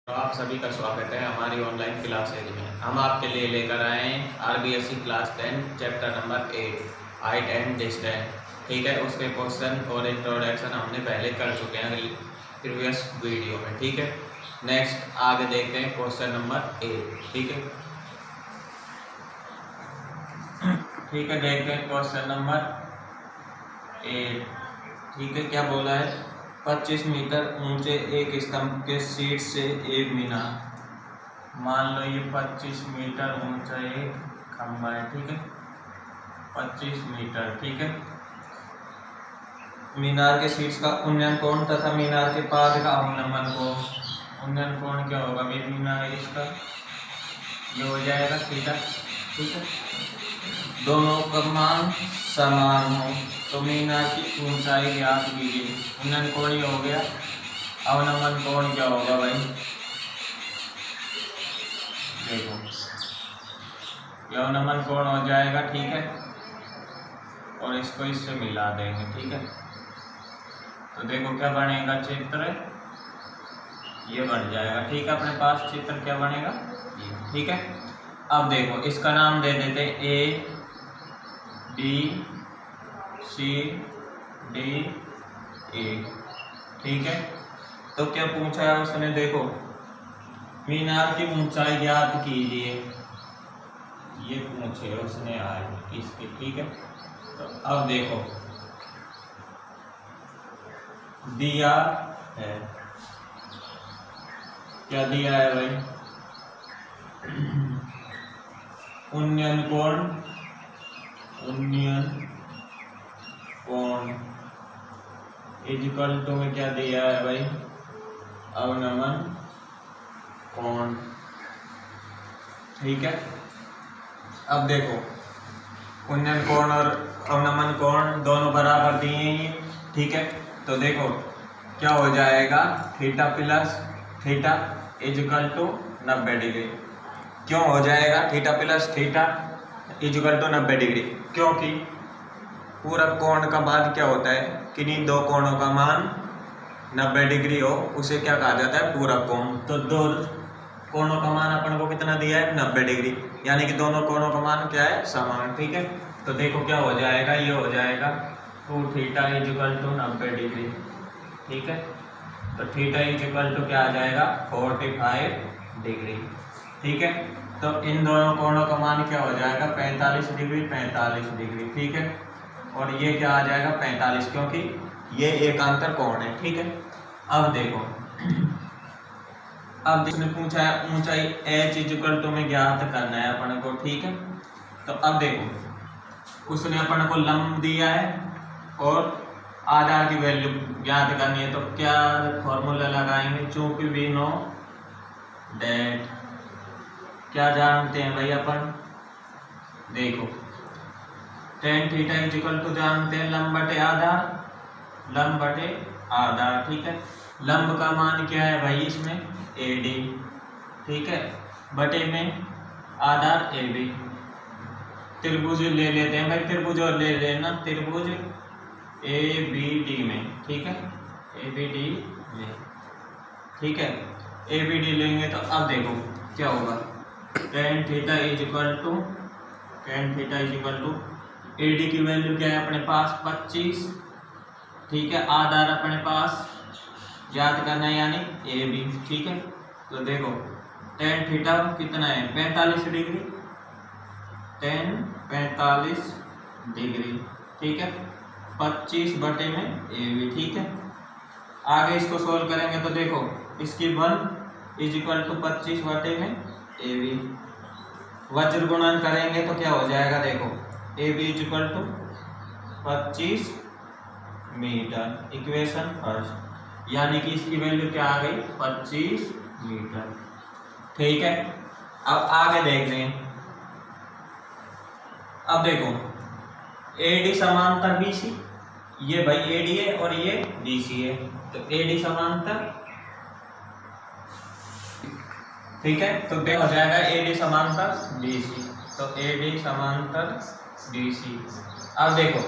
तो आप सभी का स्वागत है हमारी ऑनलाइन क्लासेज में। हम आपके लिए लेकर आए हैं RBSE class 10 chapter number 8 height and distance. ठीक है, उसके क्वेश्चन और इंट्रोडक्शन हमने पहले कर चुके हैं प्रीवियस वीडियो में। ठीक है, नेक्स्ट आगे देखते हैं क्वेश्चन नंबर 8। ठीक है, देखते हैं क्वेश्चन नंबर 8। ठीक है, क्या बोला है? 25 मीटर ऊंचे एक स्तंभ के शीर्ष से एक मीनार। मान लो ये 25 मीटर ऊंचा एक खंभा है। ठीक है, 25 मीटर। ठीक है, मीनार के शीर्ष का उन्नयन कोण तथा मीनार के पाद का अवनमन कोण। उन्नयन कोण क्या होगा भाई? मीनार है इसका, ये हो जाएगा थीटा। ठीक है, दोनों का मान समान हो तो मीनार की ऊंचाई ज्ञात कीजिए। उन्नयन कोण ये हो गया, अवनमन कोण क्या होगा भाई? देखो ये अवनमन कोण हो जाएगा। ठीक है, और इसको इससे मिला देंगे। ठीक है, तो देखो क्या बनेगा चित्र, ये बन जाएगा। ठीक है, अपने पास चित्र क्या बनेगा ये। ठीक है, अब देखो इसका नाम दे देते A B C D A. ठीक है, तो क्या पूछा है उसने? देखो मीनार की ऊंचाई ज्ञात कीजिए, ये पूछे उसने आज इसकी। ठीक है, तो अब देखो दिया है, क्या दिया है भाई? उन्नयन कोण, उन्नयन कोण इक्वल टू में क्या दिया है भाई? अवनमन कोण। ठीक है, अब देखो उन्नयन कोण और अवनमन कोण दोनों बराबर दिए हैं। ठीक है, तो देखो क्या हो जाएगा? Theta plus theta equal to 90 degree. क्यों हो जाएगा theta plus theta equal to 90 degree? क्योंकि पूरक कोण का मान क्या होता है? किन्हीं दो कोणों का मान 90 डिग्री हो उसे क्या कहा जाता है? पूरक कोण। तो दो कोणों का मान अपन को कितना दिया है? 90 डिग्री, यानी कि दोनों कोणों का मान क्या है? समान। ठीक है, तो देखो क्या हो जाएगा? ये हो जाएगा 2 थीटा इक्वल टू 90 डिग्री। ठीक है, तो थीटा इक्वल टू क्या आ जाएगा? 45 डिग्री। ठीक है, तो इन दोनों कोणों का मान क्या हो जाएगा? 45 डिग्री 45 डिग्री। ठीक है, और ये क्या आ जाएगा? 45, क्योंकि ये एकांतर कोण है। ठीक है, अब देखो अब इसने पूछा है ऊंचाई h इक्वल टू में ज्ञात करना है अपन को। ठीक है, तो अब देखो उसने अपन को लंब दिया है और आधार की वैल्यू ज्ञात करनी है, तो क्या फॉर्मूला लगाएंगे? चूंकि वी नो डेट, क्या जानते हैं भाई अपन? देखो tan थीटा इक्वल टू जानते हैं लंब बटे आधार, लंब बटे आधार। ठीक है, लंब का मान क्या है भाई इसमें? AD। ठीक है, बटे में आधार AB। त्रिभुज ले लेते हैं भाई, त्रिभुज और ले लेना, त्रिभुज ABD में। ठीक है, ABD में। ठीक है, ABD लेंगे तो अब देखो क्या होगा? tan theta equal to AD की वैल्यू क्या है अपने पास? 25। ठीक है, आधार अपने पास याद करना है यानी AB। ठीक है, तो देखो tan थीटा कितना है? 45 डिग्री, tan 45 डिग्री। ठीक है, 25 बटे में AB। ठीक है, आगे इसको सोल्व करेंगे तो देखो इसकी 1 इक्वल टू 25 बटे में AB। वज्र गुणन करेंगे तो क्या हो जाएगा? देखो AB equal to 25 metre, equation first, यानी कि इसकी वैल्यू क्या आ गई? 25 मीटर। ठीक है, अब आगे देखते हैं। अब देखो AD समांतर BC, ये भाई AD है और ये BC है, तो AD समांतर। ठीक है, तो क्या हो जाएगा? AD समांतर BC, तो AD समांतर BC। अब देखो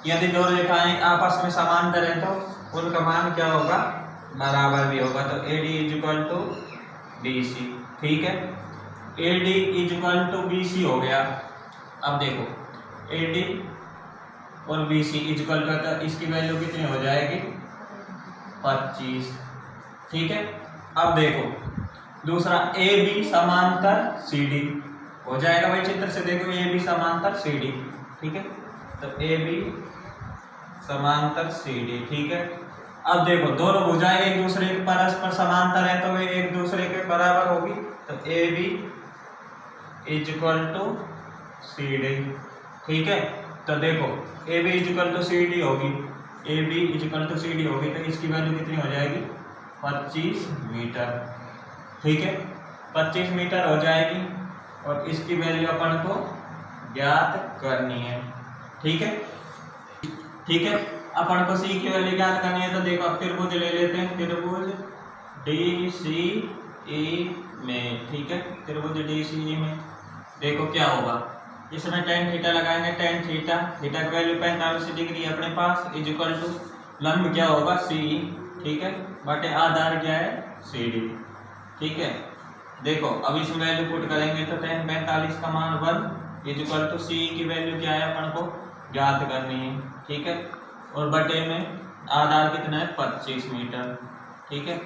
यदि दो रेखाएं आपस में समांतर हैं तो उनका मान क्या होगा? बराबर भी होगा। तो AD equal to D C. ठीक है, A D is equal to B C हो गया। अब देखो ए डी और बी सी इज इक्वल करता, इसकी वैल्यू कितनी हो जाएगी 25। ठीक है, अब देखो दूसरा ए बी समांतर सी डी हो जाएगा भाई। चित्र से देखो ए बी समांतर सी डी। ठीक है, तो ए बी समांतर सी डी। ठीक है, अब देखो दोनों भुजाएं एक दूसरे के परस्पर समांतर है तो वे एक दूसरे के बराबर होगी। तो A B is equal to C D. ठीक है, तो देखो A B is equal to C D होगी, A B is equal to C D होगी तो इसकी वैल्यू कितनी हो जाएगी 25 मीटर। ठीक है, 25 मीटर हो जाएगी और इसकी वैल्यू अपन को ज्ञात करनी है। ठीक है, ठीक है, अपन को सी की वैल्यू ज्ञात करनी है। तो देखो अब त्रिभुज ले लेते हैं, त्रिभुज डी सी ई में। ठीक है, त्रिभुज डी सी ई में देखो क्या होगा, इसमें टेन थीटा लगाएंगे, टेन थीटा, थीटा की वैल्यू 45 डिग्री अपने पास, इज इक्वल टू लंब क्या होगा सी। ठीक है, बटे आधार क्या है सी डी। ठीक है, देखो अब इसमें वैल्यू पुट करेंगे तो टेन 45 का मान 1 इज इक्वल टू सी की वैल्यू क्या है अपन को ज्ञात करनी है। ठीक है, और बटे में आधार कितना है 25 मीटर। ठीक है,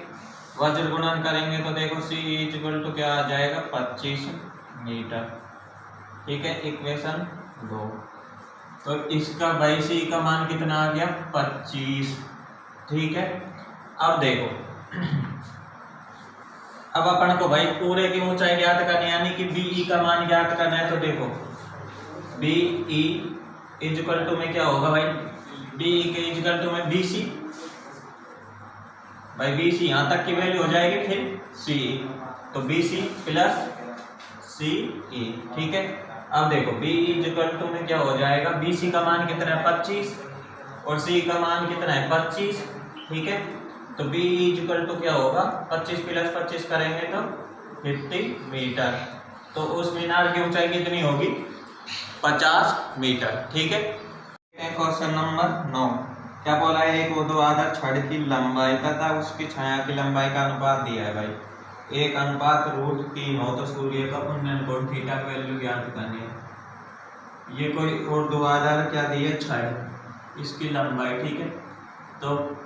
वज्र गुणन करेंगे तो देखो सी इज इक्वल टू क्या आ जाएगा 25 मीटर। ठीक है, इक्वेशन 2। तो इसका भाई सी का मान कितना आ गया 25। ठीक है, अब देखो अब अपन को भाई पूरे की ऊंचाई ज्ञात करनी है, यानी कि बीई का मान ज्ञात करना है। तो देखो बीई इज इक्वल टू में क्या होगा भाई, बीई के इज इक्वल टू में बीसी, भाई बीसी यहाँ तक की वैल्यू हो जाएगी, फिर सी, तो बीसी प्लस सी ई। ठीक है, अब देखो बीई इज इक्वल टू में क्या हो जाएगा, बीसी का मान कितना है 25 और सी का मान कितना है 25। ठीक है, तो बी इज इक्वल टू क्या होगा 25 प्लस 25 करेंगे तो 50 मीटर। तो उस मीनार की ऊंचाई कितनी होगी 50 मीटर। ठीक है, क्वेश्चन नंबर 9 क्या बोला है, एक ऊर्ध्वाधर छड़ की लंबाई तथा उसकी छाया की लंबाई का अनुपात दिया है भाई 1:√3 हो। तो सूर्य का उन्नयन कोण थीटा की वैल्यू ज्ञात करनी है। ये कोई ऊर्ध्वाधर क्या दी है छड़, इसकी लंबाई। ठीक है, तो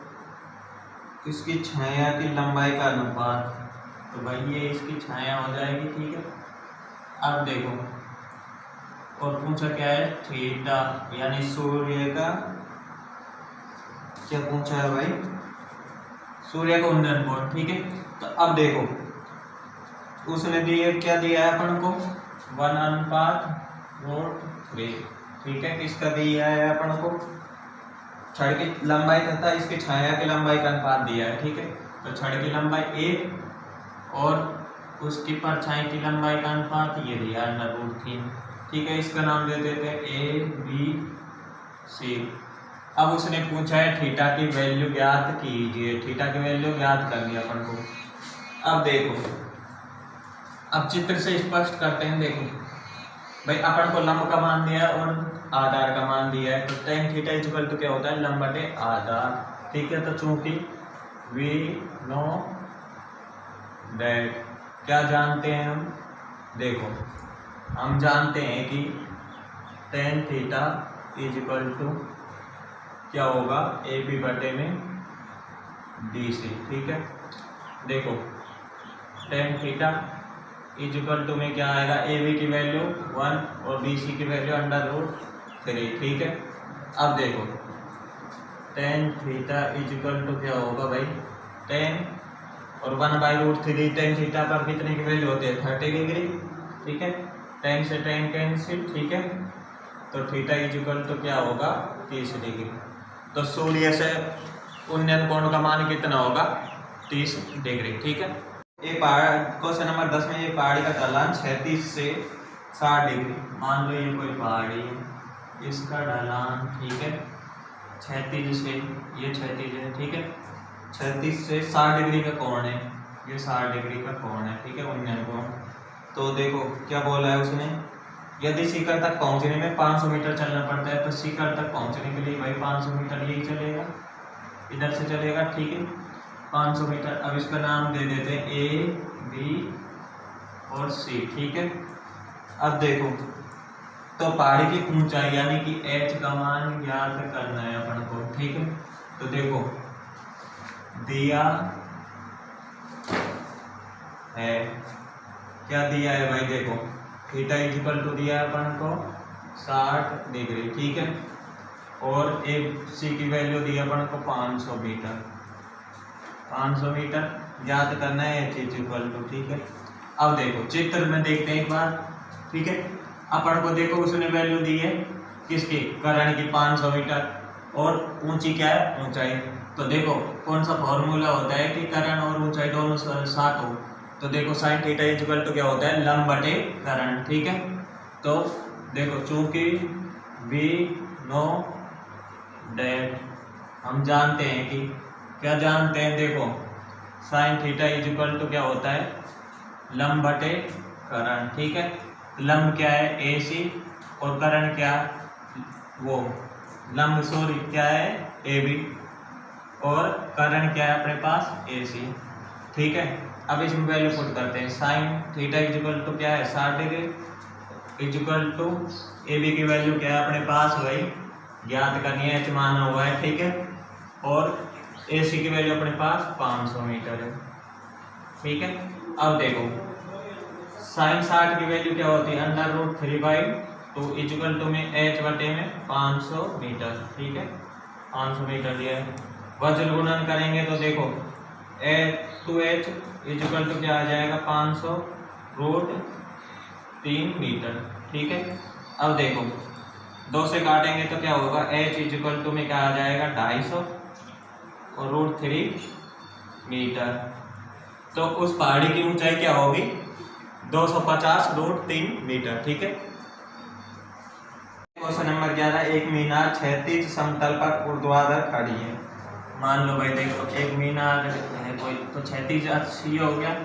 इसकी छाया की लंबाई का अनुपात, तो भाई ये इसकी छाया हो जाएगी। ठीक है, अब देखो और पूछा क्या है थीटा, यानी सूर्य का क्या पूछा है भाई, सूर्य का उन्नयन कोण। ठीक है, तो अब देखो उसने दिए क्या दिया है अपन को 1:√3। ठीक है, किसका दिया है अपन को छड़ की लंबाई तथा इसकी छाया की लंबाई का अनुपात दिया है। ठीक है, तो छड़ की लंबाई a और उसकी परछाई की लंबाई का अनुपात ये दिया √3। ठीक है, इसका नाम दे देते हैं ए बी सी। अब उसने पूछा है थीटा की वैल्यू ज्ञात कीजिए, थीटा की वैल्यू ज्ञात कर लिया अपन को। अब देखो अब चित्र से स्पष्ट करते हैं। देखो भाई अपन को लंब का मान दिया है और आधार का मान दिया है, तो tan theta is equal to क्या होता है लंब बटे आधार। ठीक है, तो चूंकि वी नो दैट क्या जानते हैं हम, देखो हम जानते हैं कि tan theta is equal to क्या होगा ए बी बटे में डी सी। ठीक है, देखो tan theta is equal to में क्या आएगा, ए बी की वैल्यू 1 और बी सी की वैल्यू √3। ठीक है, अब देखो tan theta is equal to क्या होगा भाई tan और 1/√3, tan थीटा पर कितने की वैल्यू होती है 30 डिग्री। ठीक है, tan से tan कैंसिल। ठीक है, तो थीटा इज इक्वल टू क्या होगा 30 डिग्री। तो सूर्य से उन्नयन कोण का मान कितना होगा 30 डिग्री। ठीक है, ये पहाड़ क्वेश्चन नंबर 10 में ये पहाड़ी का ढलान 36 से 60 डिग्री, मान लो ये कोई पहाड़ी है, इसका ढलान ठीक है 36 से ये 36 है। ठीक है, 36 से 60 डिग्री का कोण है, ये 60 डिग्री का कोण है। ठीक है, उन्नयन कोण। तो देखो क्या बोला है उसने, यदि शिखर तक पहुंचने में 500 मीटर चलना पड़ता है तो शिखर तक पहुंचने के लिए भाई 500 मीटर यही चलेगा, इधर से चलेगा। ठीक है, 500 मीटर। अब इसका नाम दे देते हैं ए बी और सी, ठीक है। अब देखो तो पहाड़ी की ऊंचाई यानी कि h का मान ज्ञात करना है अपन को, ठीक है। तो देखो दिया है, क्या दिया है भाई, देखो थीटा इक्वल टू दिया है अपन को 60 डिग्री, ठीक है। और एक सी की वैल्यू दी है अपन को 500 मीटर, 500 मीटर ज्ञात करना है h इक्वल टू, ठीक है। अब देखो चित्र में देखते हैं एक बार, ठीक है। अपन को देखो उसने वैल्यू दी है किसकी, करण की 500 मीटर, और ऊंची क्या है, ऊंचाई। तो देखो कौन सा फॉर्मूला होता है कि करण और ऊंचाई दोनों साथ हो। तो देखो साइन थीटा इक्वल टू क्या होता है, लंब बटे करण, ठीक है। तो देखो चूंकि बी नो डेट, हम जानते हैं कि क्या जानते हैं, देखो साइन थीटा इक्वल टू क्या होता है, लंब बटे करण, ठीक है। लंब क्या है, ए सी, और करण क्या, वो लंब सॉरी क्या है, ए बी, और करण क्या है अपने पास, ए सी, ठीक है। अब इसमें वैल्यू पुट करते हैं, साइन थीटा इक्वल टू क्या है 60 degree equal to A B की वैल्यू क्या है अपने पास, वही ज्ञात करनी है, h माना हुआ है, ठीक है। और ए सी की वैल्यू अपने पास 500 मीटर है, ठीक है। अब देखो साइन 60 की वैल्यू क्या होती है, √3/2 इक्वल टू में h बटे में 500 मीटर, ठीक है। 500 मीटर दिया है, वज्र गुणन करेंगे तो देखो 2h इक्वल टू क्या आ जाएगा, 500√3 मीटर, ठीक है। अब देखो 2 से काटेंगे तो क्या होगा, h इक्वल टू में क्या आ जाएगा 250 और √3 मीटर। तो उस पहाड़ी की ऊंचाई क्या होगी, 250√3 मीटर, ठीक है। क्वेश्चन नंबर 11, एक मीनार क्षैतिज समतल पर ऊर्ध्वाधर खड़ी है। मान लो भाई देखो एक मीनार है कोई, तो क्षैतिज अच्छी हो गया,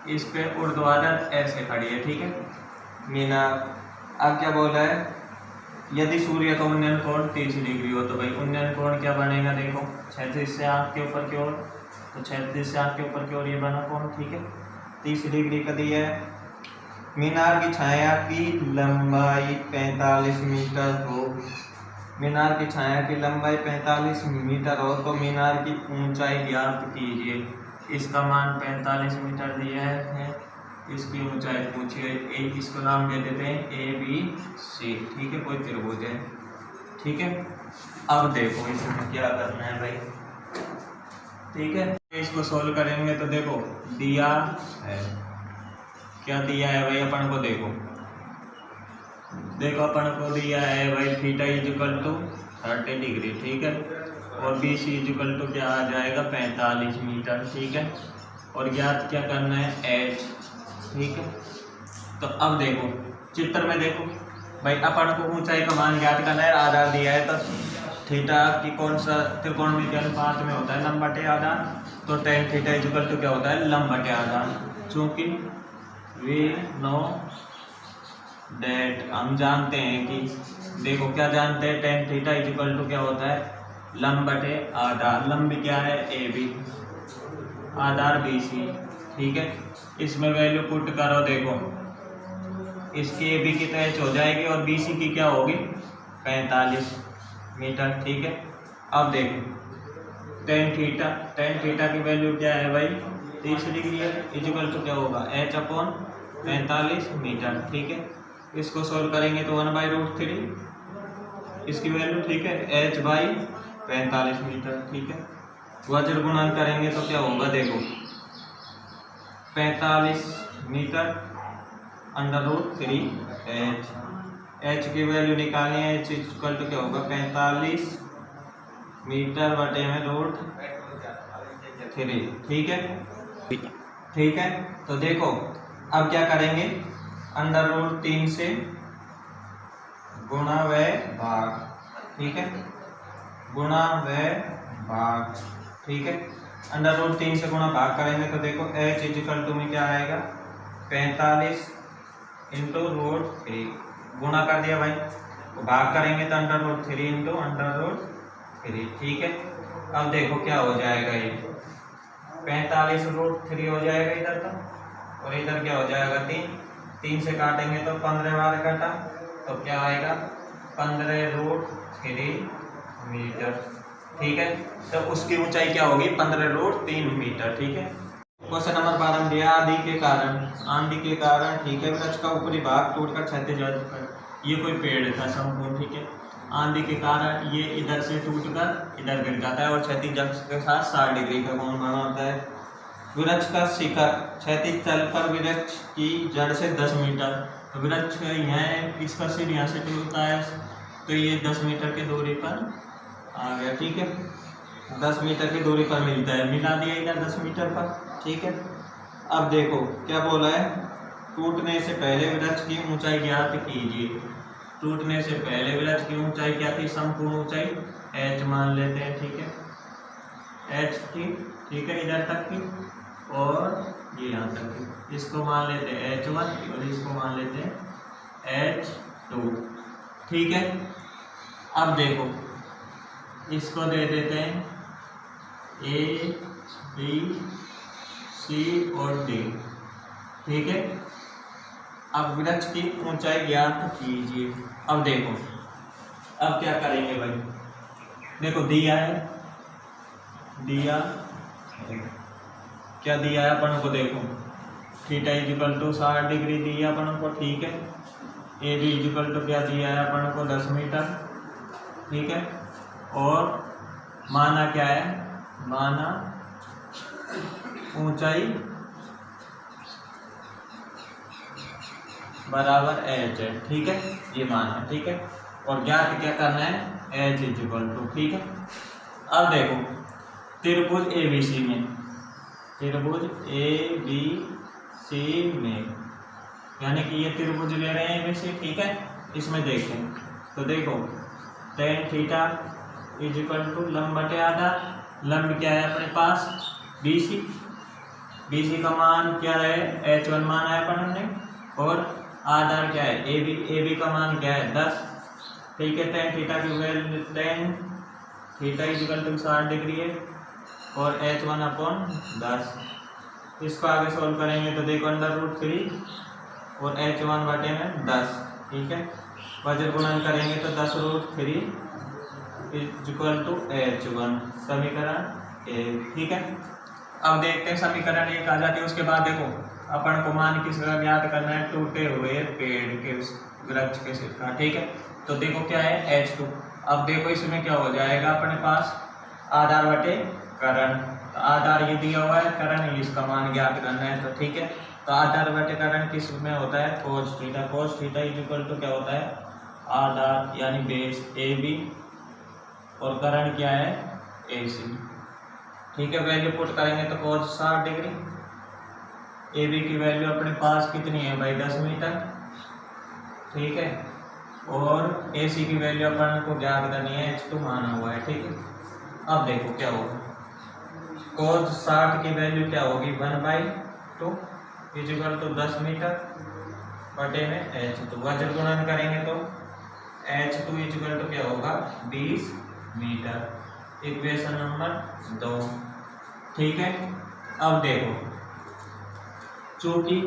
इस पे ऊर्ध्वाधर ऐसे खड़ी है, ठीक है मीनार। अब क्या बोला है, यदि सूर्य का उन्नयन कोण 30 डिग्री हो, तो भाई उन्नयन कोण क्या बनेगा, देखो क्षैतिज से आंख के ऊपर की ओर, तो क्षैतिज से आंख के ऊपर की ओर ये बना कोण, ठीक है 30 डिग्री का दिया है। मीनार की छाया की लंबाई 45 मीटर हो, मीनार की छाया की लंबाई 45 मीटर हो, तो मीनार की ऊंचाई ज्ञात कीजिए। इसका मान 45 मीटर दिया है, इसकी ऊंचाई पूछिए, एक इसको नाम दे देते हैं ए बी सी, ठीक है, कोई त्रिभुज है, ठीक है। अब देखो इसमें क्या करना है भाई, ठीक है। इसको सोल्व करेंगे तो देखो दिया है, क्या दिया है भाई अपन को, देखो अपन को दिया है भाई थीटा इक्वल टू 30 डिग्री, ठीक है। और बी सी इक्वल टू क्या आ जाएगा 45 मीटर, ठीक है। और ज्ञात क्या करना है h, ठीक है। तो अब देखो चित्र में देखो भाई अपन को ऊंचाई का मान ज्ञात करना है, आधार दिया है, तो थीटा की कौन सा त्रिकोणमितीय अनुपात में होता है, लंब बटे आधार। तो tan थीटा इक्वल टू क्या होता है, लंब बटे आधार। चूंकि वी नो डेट, हम जानते हैं कि देखो क्या जानते हैं, tan थीटा इक्वल टू क्या होता है, लंब बटे आधार। लंब क्या है A B, Aadhaar B C, ठीक है। इसमें वैल्यू पुट करो, देखो इसकी ए बी की तो h हो जाएगी और बी सी की क्या होगी 45 मीटर, ठीक है। अब देखो tan थीटा की वैल्यू क्या है भाई 30 डिग्री है, इक्वल टू क्या होगा h/45 मीटर, ठीक है। इसको सोल्व करेंगे तो 1/√3 इसकी वैल्यू, ठीक है, h/45 मीटर, ठीक है। वज्र गुणन करेंगे तो क्या होगा, देखो 45 मीटर √3 h की वैल्यू निकालनी है, h इक्वल टू क्या होगा 45 मीटर बटे में √3, ठीक है, ठीक है। तो देखो अब क्या करेंगे, √3 से गुणा व भाग, ठीक है, गुणा व भाग, ठीक है। √3 से गुणा भाग करेंगे तो देखो h इक्वल टू में क्या आएगा 45 इंटू √3, गुणा कर दिया भाई, तो भाग करेंगे तो √3 इंटू √3, ठीक है। अब देखो क्या हो जाएगा, ये 45 √3 हो जाएगा इधर, तो और इधर क्या हो जाएगा 3, 3 से काटेंगे तो 15 बार कटा, तो क्या आएगा 15√3 मीटर। ठीक है, तो उसकी ऊंचाई क्या होगी 15√3 मीटर। ठीक है, क्वेश्चन नंबर 12 दिया आंधी के कारण, आंधी के कारण ठीक है वृक्ष का ऊपरी भाग टूटकर क्षैतिज, ये कोई पेड़ था संपूर्ण, ठीक है, आंधी के कारण ये इधर से टूटकर इधर गिर जाता है और क्षैतिज अक्ष के साथ 60 डिग्री का कोण बनाता है। वृक्ष का शिखर क्षैतिज तल पर वृक्ष की जड़ से 10 मीटर, तो वृक्ष यहाँ इसका सिर यहाँ से टूटता है तो ये 10 मीटर की दूरी पर आ गया। ठीक है, 10 मीटर की दूरी पर मिलता है, मिला दिया इधर 10 मीटर पर। ठीक है, अब देखो क्या बोला है, टूटने से पहले वृक्ष की ऊंचाई ज्ञात कीजिए। टूटने से पहले वृक्ष की ऊंचाई क्या थी, संपूर्ण ऊंचाई h मान लेते हैं। ठीक है, h थी, ठीक है, इधर तक की और ये यहाँ तक की, इसको मान लेते हैं h1 और इसको मान लेते हैं h2। ठीक है, अब देखो इसको दे देते हैं A, B, C और D। ठीक है, अब वृक्ष की ऊंचाई ज्ञात कीजिए। अब देखो अब क्या करेंगे भाई, देखो दिया है, दिया क्या दिया है अपन को, देखो थीटा इक्वल टू 60 डिग्री दिया अपन को। ठीक है, ए बी इक्वल टू क्या दिया है अपन को 10 मीटर। ठीक है, और माना क्या है, माना ऊंचाई बराबर h है। ठीक है, ये मान है। ठीक है, और ज्ञात क्या करना है h इक्वल टू। ठीक है, अब देखो त्रिभुज ABC में, त्रिभुज ABC में यानी कि ये त्रिभुज ले रहे हैं ABC। ठीक है, इसमें देखें तो देखो tan थीटा इक्वल टू लंब बटे आधार, लंब क्या है अपने पास BC, BC का मान क्या है h1 मान है अपन हमने, और आधार क्या है AB, AB का मान क्या है 10। ठीक है, tan थीटा की value tan theta equal to 60 degree है और h1 अपॉन 10। इसको आगे सॉल्व करेंगे तो देखो √3 और h1 बटे में 10। ठीक है, वज्र गुणन करेंगे तो 10√3 इक्वल टू h1, समीकरण 1। ठीक है, अब देखते हैं समीकरण 1 आ जाती है। उसके बाद देखो अपन को मान किसका ज्ञात करना है, टूटे हुए पेड़ के वृक्ष के सिर का। ठीक है, तो देखो क्या है h2। अब देखो इसमें क्या हो जाएगा अपने पास आधार बटे करण, तो आधार ये दिया हुआ है, करण इसका मान ज्ञात करना है। तो ठीक है, तो आधार बटे करण किस में होता है cos theta, cos theta equal to क्या होता है आधार यानी बेस AB और करण क्या है AC। ठीक है, वैल्यू पुट करेंगे तो cos 60 डिग्री, AB की वैल्यू अपने पास कितनी है भाई 10 मीटर। ठीक है, और AC की वैल्यू अपन को ज्ञात करनी है, h2 माना हुआ है। ठीक है, अब देखो क्या होगा, cos 60 की वैल्यू क्या होगी 1/2 इक्वल टू 10 मीटर बटे में h2, वज्र गुणन करेंगे तो h2 इक्वल टू क्या होगा 20 मीटर, इक्वेशन नंबर 2। ठीक है, अब देखो चूंकि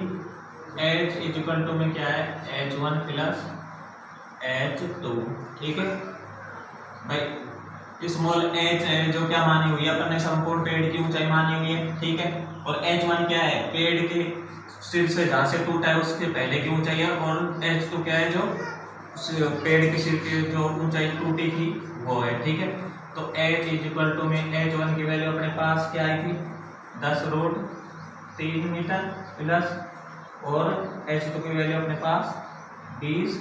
h इक्वल टू में क्या है h1 प्लस h2। ठीक है भाई, स्मॉल h है जो क्या मानी हुई है अपन ने, संपूर्ण पेड़ की ऊंचाई मानी हुई है। ठीक है, और h1 क्या है पेड़ के सिर से जहाँ से टूटा है उसके पहले की ऊंचाई है, और h2 क्या है जो पेड़ के सिर की जो ऊंचाई टूटी थी वो है। ठीक है, तो h इक्वल टू में h1 की वैल्यू अपने पास क्या आई थी 10√3 मीटर प्लस, और h2 की वैल्यू अपने पास 20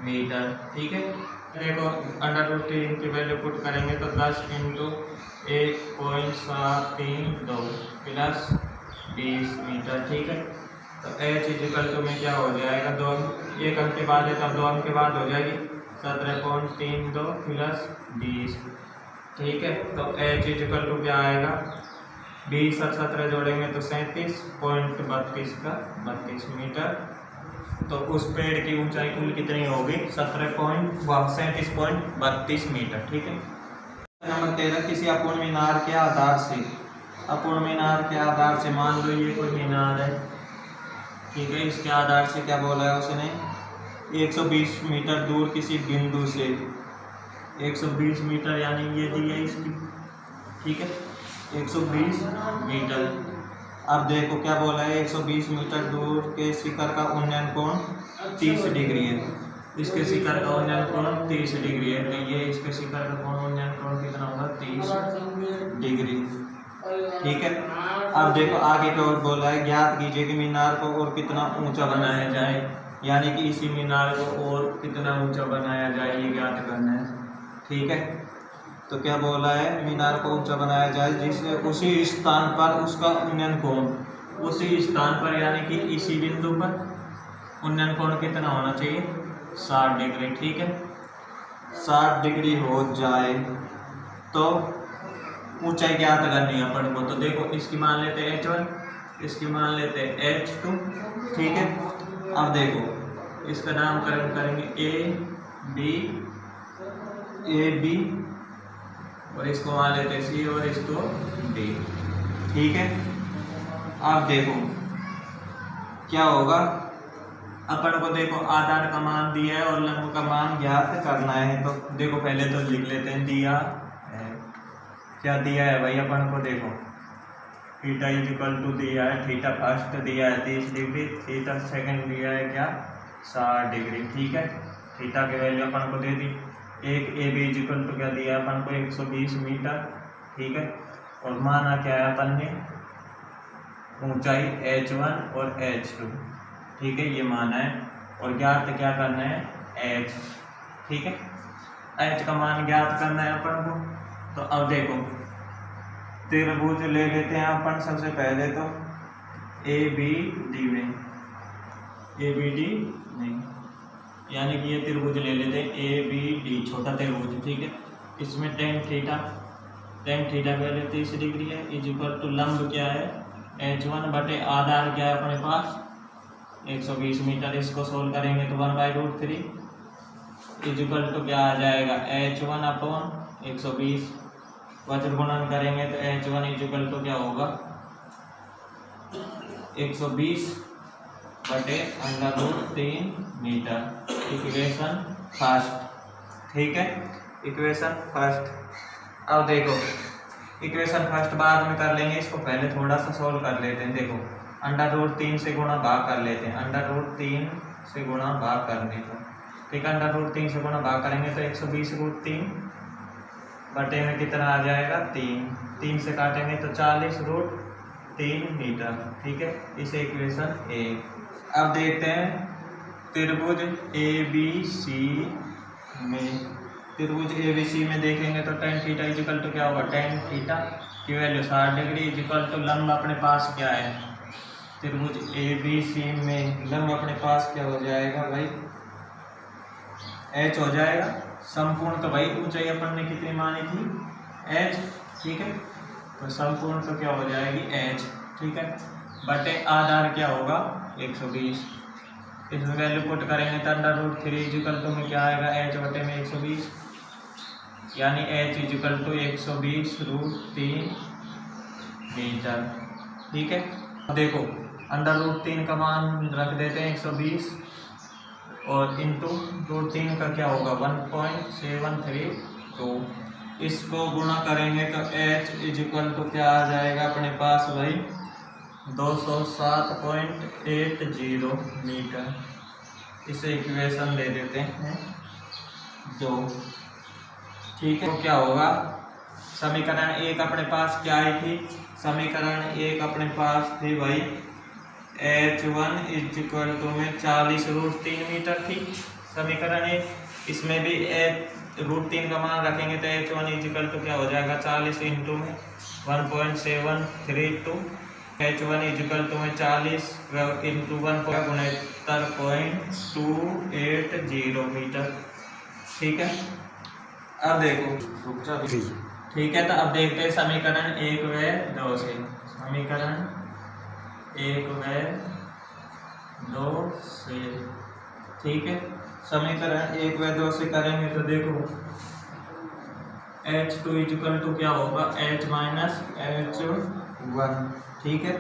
मीटर। ठीक है, देखो √3 की वैल्यू पुट करेंगे तो 10 × 1.732 प्लस 20 मीटर। ठीक है, तो h इक्वल टू में क्या हो जाएगा 2, 1 अंक के बाद है तब 2 अंक के बाद हो जाएगी 17.32 प्लस 20। ठीक है, तो h इक्वल टू क्या आएगा 20 और 17 जोड़ेंगे तो 37.32 का 32 मीटर। तो उस पेड़ की ऊंचाई कुल कितनी होगी 37.32 मीटर। ठीक है, नंबर 13 किसी अपूर्ण मीनार के आधार से, अपूर्ण मीनार के आधार से मान लो ये कोई मीनार है। ठीक है। इसके आधार से क्या बोला है उसने, 120 मीटर दूर किसी बिंदु से, 120 मीटर यानी ये दी है इसकी, ठीक है, 120 मीटर। अब देखो क्या बोला है, 120 मीटर दूर के शिखर का उन्नयन कोण 30 डिग्री है। इसके शिखर का उन्नयन कोण 30 डिग्री है, तो ये इसके शिखर का कोण उन्नयन कोण कितना होगा, 30 डिग्री, ठीक है। अब देखो आगे की ओर बोला है, ज्ञात कीजिए कि मीनार को और कितना ऊंचा बनाया जाए, यानी कि इसी मीनार को और कितना ऊंचा बनाया जाए ये ज्ञात करना है, ठीक है। तो क्या बोला है, मीनार को ऊंचा बनाया जाए जिससे उसी स्थान पर उसका उन्नयन कोण, उसी स्थान पर यानी कि इसी बिंदु पर उन्नयन कोण कितना होना चाहिए, 60 डिग्री, ठीक है। 60 डिग्री हो जाए तो ऊंचाई ज्ञात करनी है अपन को। तो देखो इसकी मान लेते हैं h1, इसकी मान लेते हैं h2, ठीक है। अब देखो इसका नामकरण करेंगे ए बी और इसको मान लेते हैं सी और इसको डी, ठीक है। अब देखो क्या होगा, अपन को देखो आधार का मान दिया है और लंब का मान ज्ञात करना है। तो देखो पहले तो लिख लेते हैं, दिया है, क्या दिया है भाई अपन को, देखो थीटा इज इक्वल टू दिया है, थीटा फर्स्ट दिया है 30 डिग्री, थीटा सेकंड दिया है क्या, 60 डिग्री, ठीक है। थीटा की वैल्यू अपन को दे दी, एक A B is equal to क्या दिया है अपन को, 120 मीटर, ठीक है। और माना क्या है अपन ने, ऊंचाई h1 और h2, ठीक है, ये माना है। और ज्ञात क्या करना है, h, ठीक है, h का मान ज्ञात करना है अपन को। तो अब देखो त्रिभुज ले लेते हैं अपन, सबसे पहले तो ए बी डी में, ए बी डी नहीं, यानी कि ये त्रिभुज ले लेते हैं ए बी डी, छोटा त्रिभुज, ठीक है। इसमें टेन थीटा की वैल्यू 30 डिग्री है, इज इक्वल टू लंब क्या है, h1 बटे आधार क्या है अपने पास 120 मीटर। इसको सोल्व करेंगे तो 1/√3 इज इक्वल टू क्या आ जाएगा, h1 अपॉन 120, वज्र गुणन करेंगे तो h1 इज इक्वल टू क्या होगा, 120 बटे √3 मीटर। इक्वेशन फर्स्ट, ठीक है, इक्वेशन फर्स्ट। अब देखो इक्वेशन फर्स्ट बाद में कर लेंगे, इसको पहले थोड़ा सा सोल्व कर लेते हैं। देखो √3 से गुणा भाग कर लेते हैं, √3 से गुणा भाग करने को, ठीक है। √3 से गुणा भाग करेंगे तो 120√3 बटे में कितना आ जाएगा, 3 से काटेंगे तो 40√3 मीटर, ठीक है। इसे इक्वेशन ए। अब देखते हैं त्रिभुज ए बी सी में, त्रिभुज ए बी सी में देखेंगे तो tan theta is equal to क्या होगा, tan थीटा की value 60 degree is equal to लंब अपने पास क्या है, त्रिभुज ए बी सी में लंब अपने पास क्या हो जाएगा भाई, h हो जाएगा। संपूर्ण तो भाई ऊंचाई अपन ने कितनी मानी थी, h, ठीक है। तो संपूर्ण तो क्या हो जाएगी h, ठीक है, बटे आधार क्या होगा 120। इसमें वैल्यू पुट करेंगे तो √3 इज इक्वल टू में क्या आएगा, h बटे में 120, यानी h is equal to 120√3 metre, ठीक है। देखो √3 का मान रख देते हैं 120 और इंटू √3 का क्या होगा 1.732, इसको गुणा करेंगे तो h इज इक्वल टू क्या आ जाएगा अपने पास भाई 207.80 मीटर। इसे इक्वेशन ले देते हैं 2, ठीक है। तो क्या होगा, समीकरण 1 अपने पास क्या आई थी, समीकरण 1 अपने पास थी भाई h1 इज इक्वल टू में 40√3 मीटर थी समीकरण 1। इसमें भी √3 का मान रखेंगे तो h1 इज इक्वल टू क्या हो जाएगा, 40 इंटू में 1.732, h1 इज इक्वल टू में 40 इंटू 1.69.280 मीटर, ठीक है। अब देखो, ठीक है। तो अब देखते हैं समीकरण 1 व 2 से, समीकरण 1 व 2 से, ठीक है। समीकरण 1 व 2 से करेंगे तो देखो h2 इज इक्वल टू क्या होगा, h माइनस h1, ठीक है।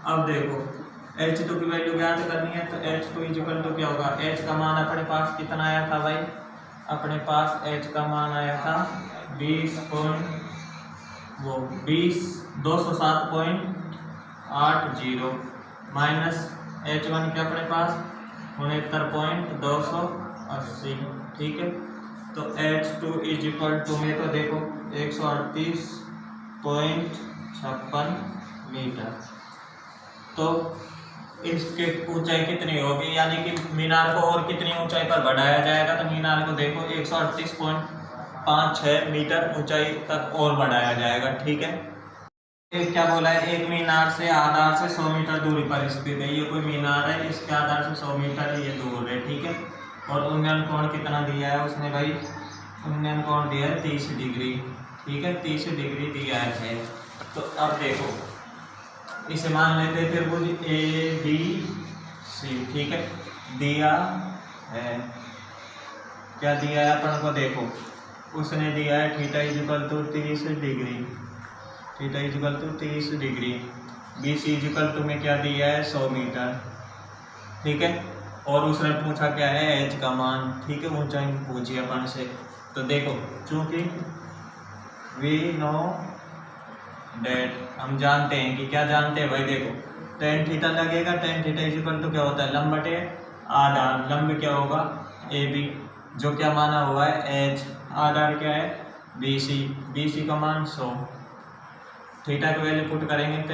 अब देखो H2 की वैल्यू ज्ञात करनी है तो H2 इक्वल टू क्या होगा, H का मान अपने पास कितना आया था भाई, अपने पास H का मान आया था 207.80 माइनस H1 के अपने पास 69.280। ठीक है, तो H2 इक्वल टू में तो देखो 138.56 मीटर। तो इसकी ऊंचाई कितनी होगी, यानी कि मीनार को और कितनी ऊंचाई पर बढ़ाया जाएगा, तो मीनार को देखो 138.56 मीटर ऊंचाई तक और बढ़ाया जाएगा। ठीक है, एक क्या बोला है, एक मीनार से आधार से 100 मीटर दूरी पर स्थित है, ये कोई मीनार है, इसके आधार से 100 मीटर ये दूर है। ठीक है, और उन्नयन कोण कितना दिया है उसने भाई, उन्नयन कोण दिया है 30 डिग्री। ठीक है, 30 डिग्री दिया है। तो अब देखो इसे मान लेते हैं त्रिभुज ABC। ठीक है, दिया है, क्या दिया है अपन को, देखो उसने दिया है theta equal to 30 degree, theta equal to 30 degree. BC equal to में क्या दिया है 100 मीटर। ठीक है, और उसने पूछा क्या है H का मान। ठीक है, ऊंचाई पूछी अपन से। तो देखो चूंकि वी नो डेट, हम जानते हैं कि क्या जानते हैं भाई, देखो tan थीटा लगेगा, tan थीटा इक्वल टू क्या होता है लंब बटे आधार, लंब क्या होगा AB, जो क्या माना हुआ है H, आधार क्या है BC, BC का मान 100। थीटा की वैल्यू पुट करेंगे तो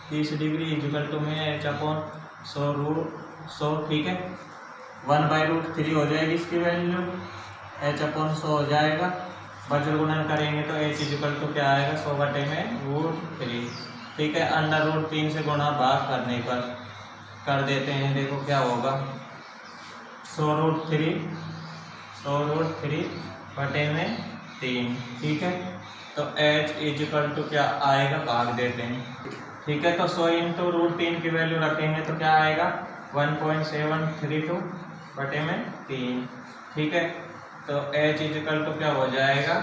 30 डिग्री इक्वल टू में H/100 100। ठीक है, 1/√3 हो जाएगी इसकी वैल्यू, H/100 हो जाएगा। वज्र गुणन करेंगे तो H इक्वल टू क्या आएगा 100/√3। ठीक है, √3 से गुणा भाग करने पर कर देते हैं, देखो क्या होगा 100√3/3। ठीक है, तो H इक्वल टू क्या आएगा, भाग देते हैं। ठीक है, तो 100 × √3 की वैल्यू रखेंगे तो क्या आएगा 1.732/3। ठीक है, तो H इक्वल टू क्या हो जाएगा,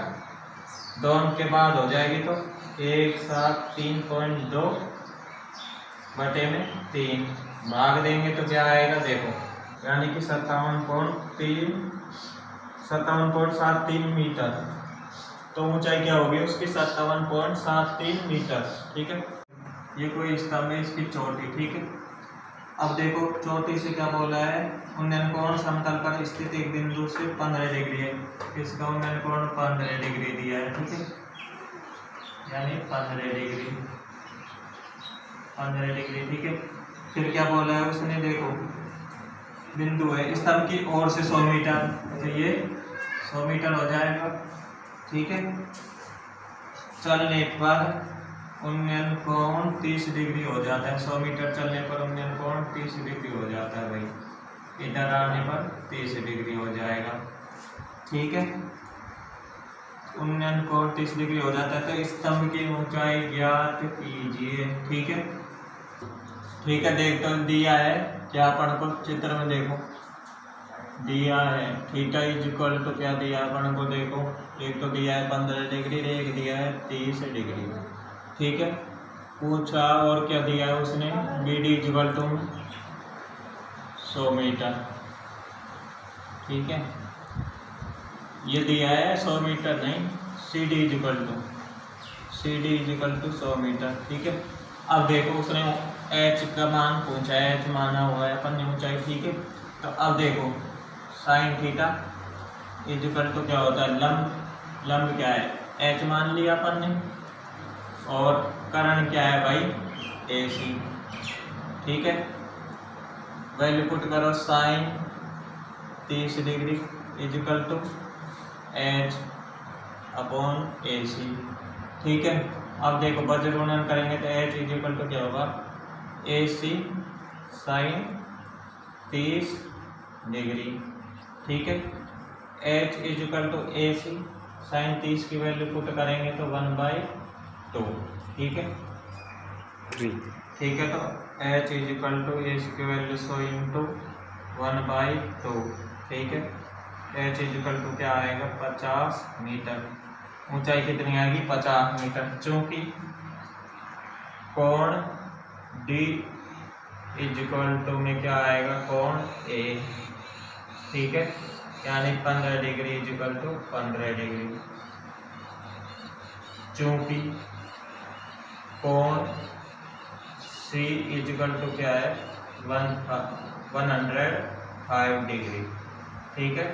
2 अंक के बाद हो जाएगी तो 173.2/3 भाग देंगे तो क्या आएगा, देखो यानी कि 57.73 मीटर। तो ऊंचाई क्या होगी उसकी 57.73 मीटर। ठीक है, ये कोई स्तंभ है, इसकी चोटी। ठीक है, अब देखो चोटी से क्या बोला है, उन्नयन कोण समतल पर स्थित एक बिंदु से 15 डिग्री है, इसका उन्नयन कोण 15 डिग्री दिया है। ठीक है, यानी 15 डिग्री। ठीक है, फिर क्या बोला है उसने, देखो बिंदु है स्तंभ की ओर से 100 मीटर, तो ये 100 मीटर हो जाएगा। ठीक है, चलने पर उन्नयन कोण 30 डिग्री हो जाता है, 100 मीटर चलने पर उन्नयन कोण 30 डिग्री हो जाता है भाई, इधर आने पर 30 डिग्री हो जाएगा। ठीक है, उन्नयन कोण 30 डिग्री हो जाता है, तो स्तंभ की ऊंचाई ज्ञात कीजिए। ठीक है, देख तो दिया है क्या अपन को, चित्र में देखो दिया है थीटा इक्वल टू क्या दिया अपन को, देखो एक तो दिया है 15 डिग्री, एक दिया है 30 डिग्री। ठीक है, पूछा और क्या दिया है उसने, BD इक्वल टू 100 मीटर। ठीक है, ये दिया है 100 मीटर नहीं, CD इक्वल टू 100 मीटर। ठीक है, अब देखो उसने H का मान पूछा है, H माना हुआ है अपन ने ऊंचाई। ठीक है, तो अब देखो साइन थीटा इक्वल टू क्या होता है लंब क्या है H मान लिया अपन ने, और करण क्या है भाई AC। ठीक है, वैल्यू पुट करो sine 30 degree equal to H/AC। ठीक है, अब देखो वज्र गुणन करेंगे तो H इक्वल टू क्या होगा AC साइन 30 डिग्री। ठीक है, H equal to AC sine 30 की वैल्यू पुट करेंगे तो 1/2। ठीक है, तो H इक्वल टू AC की वैल्यू 100 × 1/2। ठीक है, H इक्वल टू क्या आएगा 50 मीटर। ऊंचाई कितनी आएगी 50 मीटर, चूंकि कोण इज इक्वल टू में क्या आएगा, कोण ए, ठीक है, यानी 15 degree is equal to 15 degree. चूंकि कोण सी इज इक्वल टू क्या है, 105 डिग्री, ठीक है।